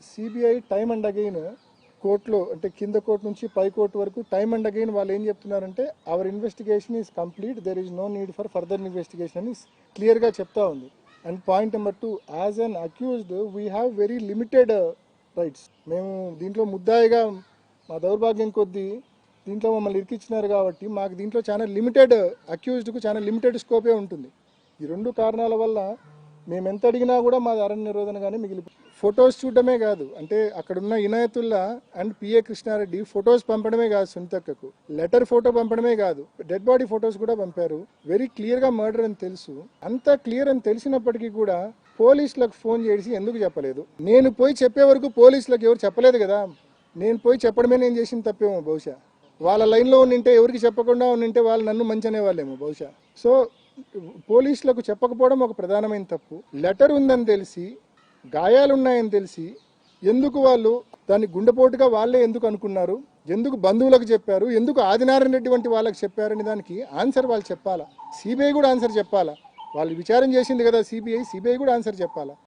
CBI time and again కోర్టులో అంటే కింద కోర్టు నుంచి పై కోర్టు వరకు టైమ్ అండ్ అగైన్ వాళ్ళు ఏం చెప్తున్నారంటే our investigation is complete, there is no need for further investigation అని క్లియర్గా చెప్తా ఉంది. And point number 2, as an accused we have very limited rights. మేము దీంట్లో ముద్దాయిగా మా దౌర్భాగ్యం కొద్దీ దీంట్లో మమ్మల్ని ఇరికిచ్చినారు కాబట్టి మాకు దీంట్లో చాలా లిమిటెడ్, అక్యూజ్డ్కు చాలా లిమిటెడ్ స్కోపే ఉంటుంది. ఈ 2 కారణాల వల్ల మేము ఎంత అడిగినా కూడా మాది అరణ్య నిరోధనగానే మిగిలిపోయింది. ఫొటోస్ చూడడమే కాదు, అంటే అక్కడున్న Inayatullah and PA Krishna Reddy photos పంపడమే కాదు, సునీతక్కకు లెటర్ ఫోటో పంపడమే కాదు, డెడ్ బాడీ ఫొటోస్ కూడా పంపారు. వెరీ క్లియర్గా మర్డర్ అని తెలుసు. అంత క్లియర్ అని తెలిసినప్పటికీ కూడా పోలీసులకు ఫోన్ చేసి ఎందుకు చెప్పలేదు? నేను పోయి చెప్పే వరకు పోలీసులకు ఎవరు చెప్పలేదు కదా. నేను పోయి చెప్పడమే నేను చేసిన తప్పేమో బహుశా. వాళ్ళ లైన్లో ఉండింటే ఎవరికి చెప్పకుండా ఉండింటే వాళ్ళు నన్ను మంచి అనేవాళ్ళేమో బహుశా. సో పోలీసులకు చెప్పకపోవడం ఒక ప్రధానమైన తప్పు. లెటర్ ఉందని తెలిసి, గాయాలున్నాయని తెలిసి ఎందుకు వాళ్ళు దాన్ని గుండెపోటుగా వాళ్ళే ఎందుకు అనుకున్నారు, ఎందుకు బంధువులకు చెప్పారు, ఎందుకు ఆదినారాయణ రెడ్డి వంటి వాళ్ళకి చెప్పారని దానికి ఆన్సర్ వాళ్ళు చెప్పాలా. సిబిఐ కూడా ఆన్సర్ చెప్పాలా. వాళ్ళు విచారం చేసింది కదా సిబిఐ కూడా ఆన్సర్ చెప్పాలా.